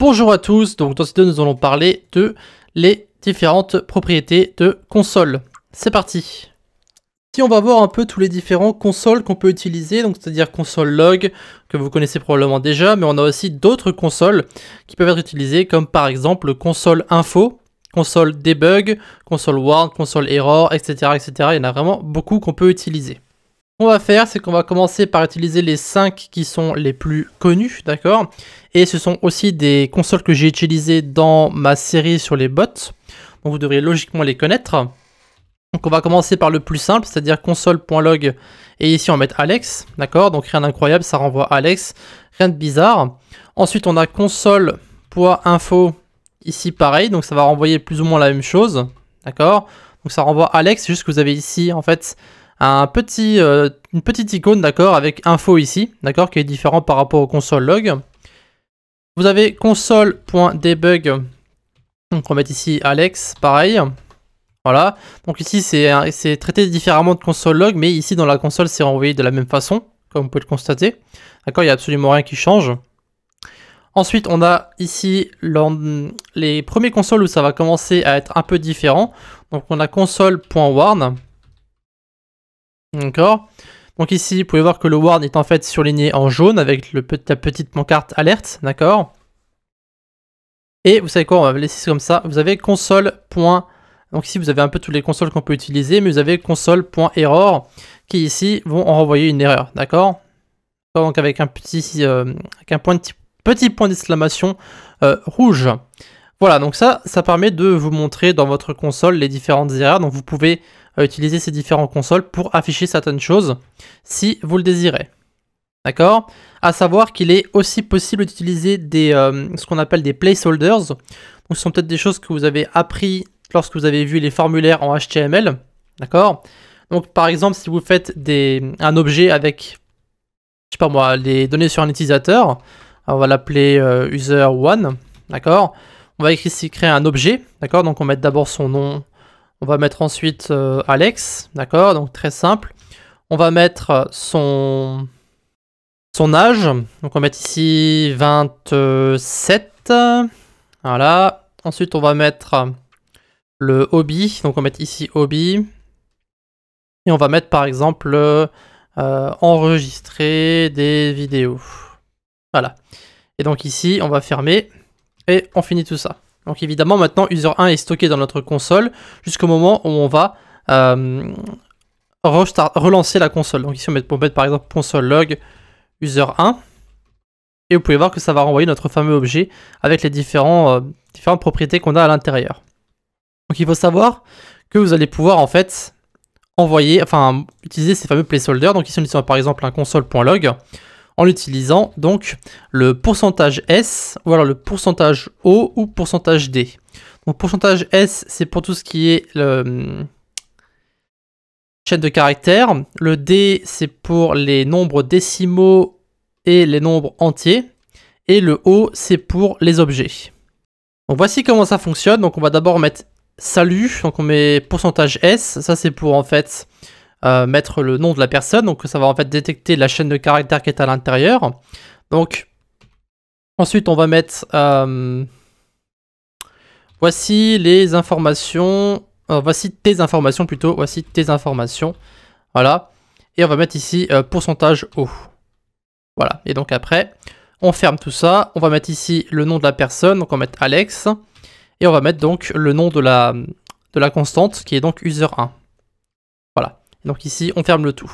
Bonjour à tous, donc dans cette vidéo nous allons parler de les différentes propriétés de console. C'est parti. Si on va voir un peu tous les différents consoles qu'on peut utiliser, donc c'est-à-dire console log, que vous connaissez probablement déjà, mais on a aussi d'autres consoles qui peuvent être utilisées, comme par exemple console info, console debug, console warn, console error, etc., etc. Il y en a vraiment beaucoup qu'on peut utiliser. Ce qu'on va faire, c'est qu'on va commencer par utiliser les 5 qui sont les plus connus, d'accord? Et ce sont aussi des consoles que j'ai utilisées dans ma série sur les bots, donc vous devriez logiquement les connaître. Donc on va commencer par le plus simple, c'est-à-dire console.log, et ici on va mettre Alex, d'accord? Donc rien d'incroyable, ça renvoie Alex, rien de bizarre. Ensuite on a console.info, ici pareil, donc ça va renvoyer plus ou moins la même chose, d'accord? Donc ça renvoie Alex, c'est juste que vous avez ici en fait une petite icône, d'accord, avec info ici, d'accord, qui est différent par rapport au console log. Vous avez console.debug, donc on va mettre ici Alex, pareil. Voilà, donc ici c'est traité différemment de console log, mais ici dans la console c'est renvoyé de la même façon, comme vous pouvez le constater. D'accord, il n'y a absolument rien qui change. Ensuite, on a ici les premiers consoles où ça va commencer à être un peu différent. Donc on a console.warn. D'accord. Donc ici, vous pouvez voir que le warn est en fait surligné en jaune avec la petite pancarte alerte, d'accord. Et vous savez quoi, on va laisser comme ça. Vous avez console. Donc ici, vous avez un peu toutes les consoles qu'on peut utiliser, mais vous avez console.error qui ici vont en renvoyer une erreur, d'accord. Donc avec un petit point d'exclamation rouge. Voilà, donc ça permet de vous montrer dans votre console les différentes erreurs. Donc vous pouvez utiliser ces différentes consoles pour afficher certaines choses si vous le désirez. D'accord? À savoir qu'il est aussi possible d'utiliser ce qu'on appelle des placeholders. Donc ce sont peut-être des choses que vous avez appris lorsque vous avez vu les formulaires en HTML. D'accord? Donc par exemple, si vous faites un objet avec, je sais pas moi, les données sur un utilisateur, on va l'appeler user1, d'accord? On va ici créer un objet, d'accord? Donc on va mettre d'abord son nom, on va mettre ensuite Alex, d'accord? Donc très simple. On va mettre son âge, donc on va mettre ici 27, voilà. Ensuite on va mettre le hobby, donc on va mettre ici hobby. Et on va mettre par exemple enregistrer des vidéos. Voilà. Et donc ici on va fermer et on finit tout ça. Donc évidemment maintenant user1 est stocké dans notre console jusqu'au moment où on va relancer la console. Donc ici on va mettre par exemple console log user1 et vous pouvez voir que ça va renvoyer notre fameux objet avec les différentes propriétés qu'on a à l'intérieur. Donc il faut savoir que vous allez pouvoir en fait utiliser ces fameux placeholders. Donc ici on utilise par exemple un console.log en utilisant donc le pourcentage %S ou alors le pourcentage %O ou pourcentage %D. Donc pourcentage %S c'est pour tout ce qui est chaîne de caractères, le D c'est pour les nombres décimaux et les nombres entiers, et le O c'est pour les objets. Donc voici comment ça fonctionne. Donc on va d'abord mettre salut, donc on met pourcentage %S, ça c'est pour en fait mettre le nom de la personne, donc ça va en fait détecter la chaîne de caractères qui est à l'intérieur. Donc ensuite on va mettre voici les informations, voici tes informations plutôt, voici tes informations, voilà, et on va mettre ici pourcentage %O, voilà, et donc après on ferme tout ça, on va mettre ici le nom de la personne, donc on va mettre Alex, et on va mettre donc le nom de la constante qui est donc user1, voilà. Donc ici, on ferme le tout.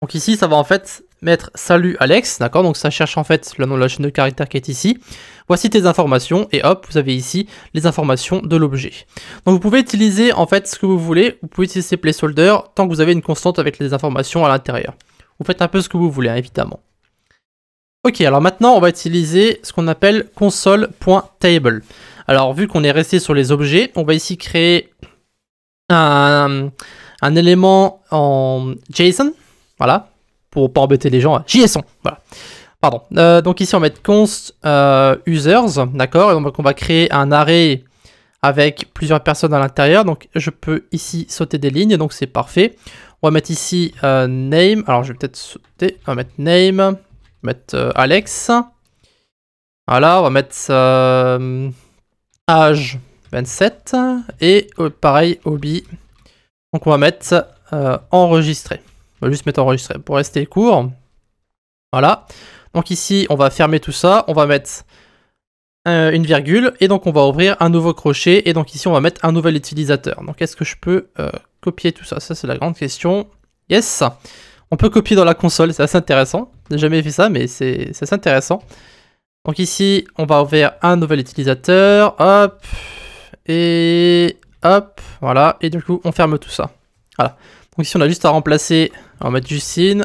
Donc ici, ça va en fait mettre salut Alex, d'accord? Donc ça cherche en fait le nom de la chaîne de caractères qui est ici. Voici tes informations et hop, vous avez ici les informations de l'objet. Donc vous pouvez utiliser en fait ce que vous voulez. Vous pouvez utiliser ces placeholders tant que vous avez une constante avec les informations à l'intérieur. Vous faites un peu ce que vous voulez, hein, évidemment. Ok, alors maintenant, on va utiliser ce qu'on appelle console.table. Alors vu qu'on est resté sur les objets, on va ici créer un élément en JSON, voilà, pour pas embêter les gens, JSON, voilà, pardon. Donc ici on va mettre const users, d'accord, et donc on va créer un array avec plusieurs personnes à l'intérieur, donc je peux ici sauter des lignes, donc c'est parfait. On va mettre ici name, alors je vais peut-être sauter, on va mettre name, on va mettre Alex, Voilà, on va mettre âge 27 et pareil, hobby. Donc on va mettre enregistrer. On va juste mettre enregistrer pour rester court. Voilà. Donc ici, on va fermer tout ça. On va mettre une virgule et donc on va ouvrir un nouveau crochet et donc ici on va mettre un nouvel utilisateur. Donc est-ce que je peux copier tout ça? Ça c'est la grande question. Yes, on peut copier dans la console, c'est assez intéressant. J'ai jamais fait ça mais c'est assez intéressant. Donc ici on va ouvrir un nouvel utilisateur, hop, et hop, voilà, et du coup on ferme tout ça. Voilà, donc ici on a juste à remplacer, on va mettre Justine.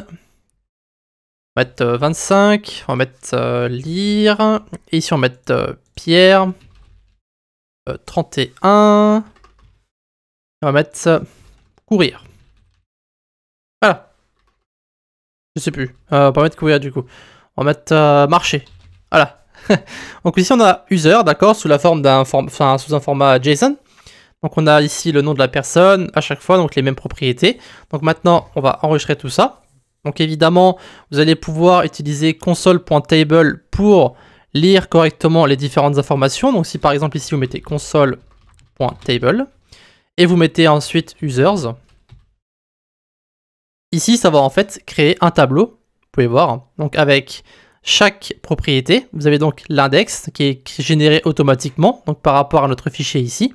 On va mettre 25, on va mettre lire, et ici on va mettre Pierre, 31, on va mettre courir. Voilà. Je sais plus, on va pas mettre courir du coup. On va mettre marcher. Voilà. Donc ici on a user, d'accord, sous la forme sous un format JSON. Donc on a ici le nom de la personne à chaque fois, donc les mêmes propriétés. Donc maintenant on va enregistrer tout ça. Donc évidemment, vous allez pouvoir utiliser console.table pour lire correctement les différentes informations. Donc si par exemple ici vous mettez console.table et vous mettez ensuite users, ici ça va en fait créer un tableau, vous pouvez voir, donc avec chaque propriété. Vous avez donc l'index qui est généré automatiquement, donc par rapport à notre fichier ici.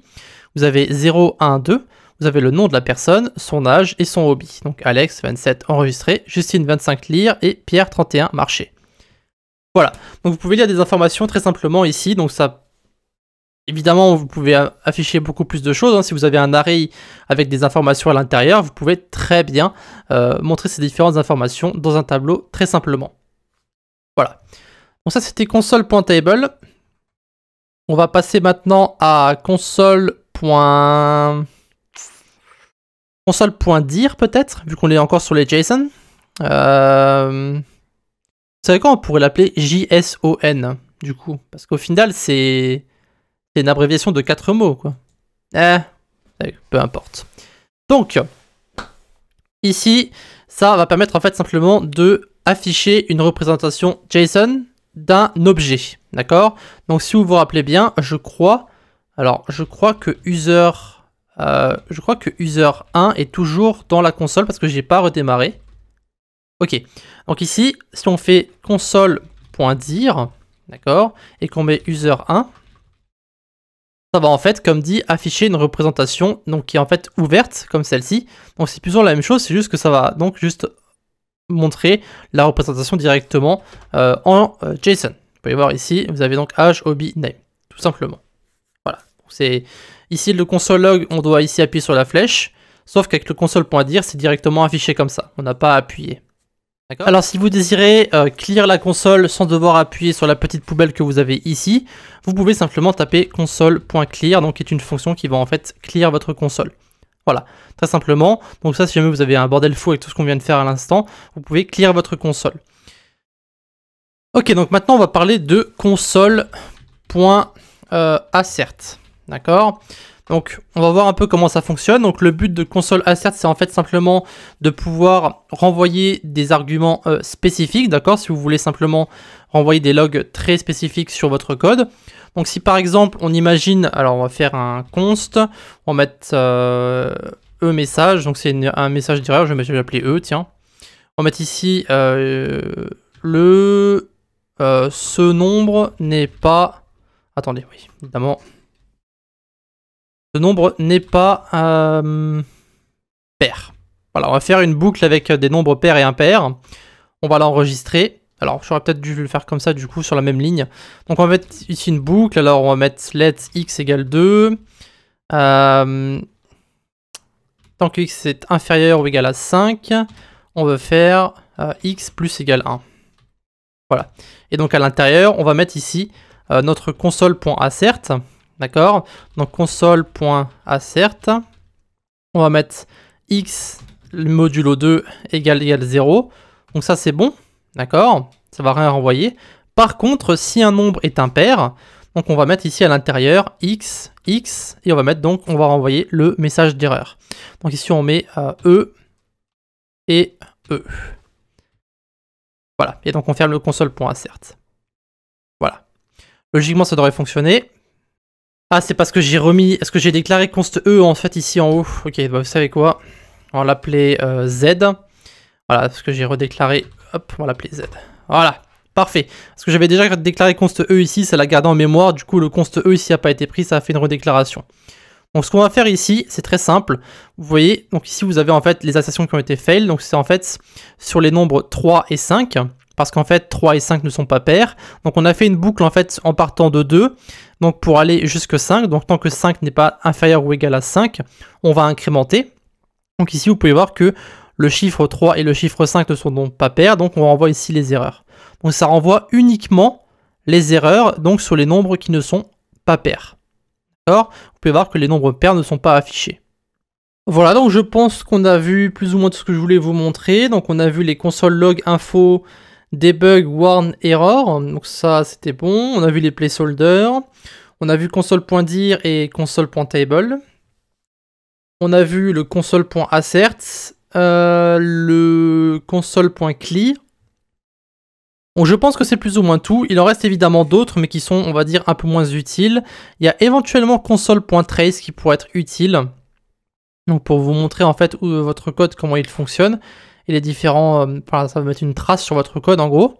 Vous avez 0, 1, 2. Vous avez le nom de la personne, son âge et son hobby. Donc Alex, 27, enregistré, Justine, 25, lire, et Pierre, 31, marcher. Voilà, donc vous pouvez lire des informations très simplement ici. Donc ça, évidemment, vous pouvez afficher beaucoup plus de choses. Si vous avez un array avec des informations à l'intérieur, vous pouvez très bien montrer ces différentes informations dans un tableau très simplement. Voilà, donc ça c'était console.table. On va passer maintenant à console.dir peut-être, vu qu'on est encore sur les JSON. Vous savez quoi, on pourrait l'appeler JSON, du coup. Parce qu'au final, c'est une abréviation de 4 mots, quoi. Peu importe. Donc, ici, ça va permettre en fait simplement de afficher une représentation JSON d'un objet, d'accord? Donc si vous vous rappelez bien, je crois que user 1 est toujours dans la console parce que j'ai pas redémarré. Ok, donc ici, si on fait console.dir, d'accord, et qu'on met user 1, ça va en fait, comme dit, afficher une représentation donc qui est en fait ouverte comme celle-ci. Donc c'est plus ou moins la même chose, c'est juste que ça va donc juste montrer la représentation directement en JSON. Vous pouvez voir ici, vous avez donc âge, hobby, name, tout simplement. Voilà, c'est ici le console log, on doit ici appuyer sur la flèche, sauf qu'avec le console.dir, c'est directement affiché comme ça, on n'a pas à appuyer. Alors si vous désirez clear la console sans devoir appuyer sur la petite poubelle que vous avez ici, vous pouvez simplement taper console.clear, donc qui est une fonction qui va en fait clear votre console. Voilà, très simplement. Donc ça, si jamais vous avez un bordel fou avec tout ce qu'on vient de faire à l'instant, vous pouvez clear votre console. Ok, donc maintenant on va parler de console.assert. D'accord? Donc on va voir un peu comment ça fonctionne. Donc le but de console.assert, c'est en fait simplement de pouvoir renvoyer des arguments spécifiques. D'accord? Si vous voulez simplement renvoyer des logs très spécifiques sur votre code. Donc si par exemple on imagine, alors on va faire un const, on va mettre message, donc c'est un message d'erreur, je vais l'appeler tiens. On va mettre ici ce nombre n'est pas, attendez, oui, évidemment, ce nombre n'est pas pair. Voilà, on va faire une boucle avec des nombres pairs et impairs, on va l'enregistrer. Alors, j'aurais peut-être dû le faire comme ça, du coup, sur la même ligne. Donc, on va mettre ici une boucle. Alors, on va mettre let x égale 2. Tant que x est inférieur ou égal à 5, on veut faire x plus égale 1. Voilà. Et donc, à l'intérieur, on va mettre ici notre console.assert. D'accord? Donc, console.assert. On va mettre x modulo 2 égale 0. Donc, ça, c'est bon. D'accord, ça va rien renvoyer. Par contre, si un nombre est impair, donc on va mettre ici à l'intérieur x, x, et on va mettre donc, on va renvoyer le message d'erreur. Donc ici on met e et e. Voilà, et donc on ferme le console.assert. Voilà. Logiquement, ça devrait fonctionner. Ah, c'est parce que j'ai remis... Est-ce que j'ai déclaré const E en fait ici en haut? Ok, bah, vous savez quoi? On va l'appeler Z. Voilà, parce que j'ai redéclaré... Hop, on va l'appeler Z. Voilà, parfait. Parce que j'avais déjà déclaré const E ici, ça l'a gardé en mémoire. Du coup, le const E ici n'a pas été pris, ça a fait une redéclaration. Donc ce qu'on va faire ici, c'est très simple. Vous voyez, donc ici vous avez en fait les assertions qui ont été fail. Donc c'est en fait sur les nombres 3 et 5. Parce qu'en fait 3 et 5 ne sont pas pairs. Donc on a fait une boucle en fait en partant de 2. Donc pour aller jusque 5. Donc tant que 5 n'est pas inférieur ou égal à 5, on va incrémenter. Donc ici vous pouvez voir que le chiffre 3 et le chiffre 5 ne sont donc pas pairs. Donc on renvoie ici les erreurs. Donc ça renvoie uniquement les erreurs donc sur les nombres qui ne sont pas pairs. D'accord ? Vous pouvez voir que les nombres pairs ne sont pas affichés. Voilà, donc je pense qu'on a vu plus ou moins tout ce que je voulais vous montrer. Donc on a vu les consoles log, info, debug, warn, error. Donc ça, c'était bon. On a vu les placeholders. On a vu console.dir et console.table. On a vu le console.assert, le console.clear. Donc je pense que c'est plus ou moins tout. Il en reste évidemment d'autres, mais qui sont, on va dire, un peu moins utiles. Il y a éventuellement console.trace qui pourrait être utile. Donc pour vous montrer en fait où votre code, comment il fonctionne. Et les différents... ça va mettre une trace sur votre code en gros.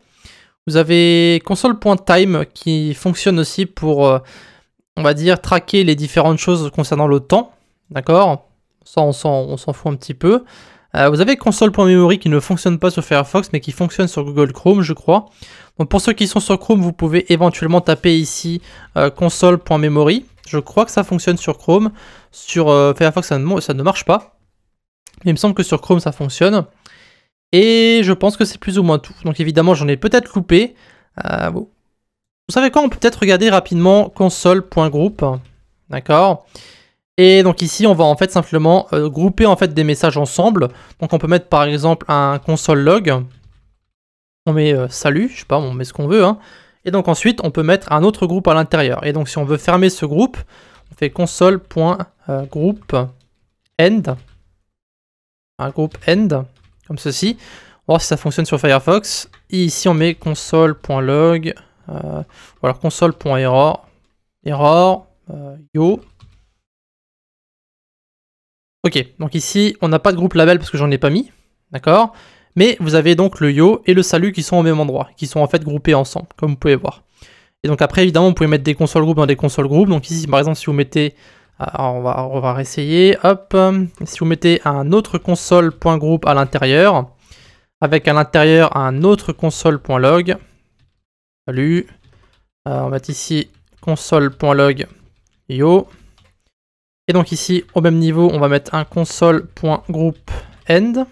Vous avez console.time qui fonctionne aussi pour, on va dire, traquer les différentes choses concernant le temps. D'accord ? Ça, on s'en fout un petit peu. Vous avez console.memory qui ne fonctionne pas sur Firefox, mais qui fonctionne sur Google Chrome, je crois. Donc pour ceux qui sont sur Chrome, vous pouvez éventuellement taper ici console.memory. Je crois que ça fonctionne sur Chrome. Sur Firefox, ça ne marche pas. Mais il me semble que sur Chrome, ça fonctionne. Et je pense que c'est plus ou moins tout. Donc évidemment, j'en ai peut-être loupé. Vous savez quoi? On peut peut-être regarder rapidement console.group. D'accord. Et donc ici, on va en fait simplement grouper en fait des messages ensemble. Donc on peut mettre par exemple un console log. On met salut, je sais pas, on met ce qu'on veut. Hein. Et donc ensuite, on peut mettre un autre groupe à l'intérieur. Et donc si on veut fermer ce groupe, on fait console.group end. Un groupe end, comme ceci. On va voir si ça fonctionne sur Firefox. Et ici, on met console.log. Ou alors console.error. Error. Yo. Ok, donc ici, on n'a pas de groupe label parce que j'en ai pas mis, d'accord? Mais vous avez donc le yo et le salut qui sont au même endroit, qui sont en fait groupés ensemble, comme vous pouvez voir. Et donc après, évidemment, vous pouvez mettre des console group dans des console group. Donc ici, par exemple, si vous mettez... Alors on va réessayer, hop. Si vous mettez un autre console.group à l'intérieur, avec à l'intérieur un autre console.log, salut. On va mettre ici console.log yo. Et donc ici, au même niveau, on va mettre un console.group end. Vous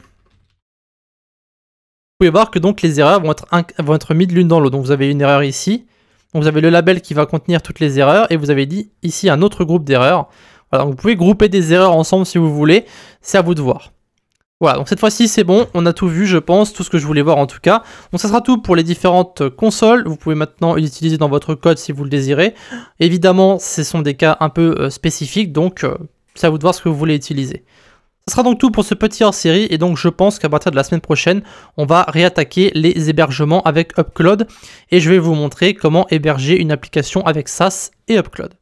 pouvez voir que donc les erreurs vont être mises l'une dans l'autre. Donc vous avez une erreur ici. Donc vous avez le label qui va contenir toutes les erreurs. Et vous avez dit ici un autre groupe d'erreurs. Voilà, donc vous pouvez grouper des erreurs ensemble si vous voulez. C'est à vous de voir. Voilà, donc cette fois-ci c'est bon, on a tout vu je pense, tout ce que je voulais voir en tout cas. Donc ça sera tout pour les différentes consoles, vous pouvez maintenant l'utiliser dans votre code si vous le désirez. Évidemment, ce sont des cas un peu spécifiques, donc c'est à vous de voir ce que vous voulez utiliser. Ça sera donc tout pour ce petit hors-série, et donc je pense qu'à partir de la semaine prochaine, on va réattaquer les hébergements avec Upcloud, et je vais vous montrer comment héberger une application avec SaaS et Upcloud.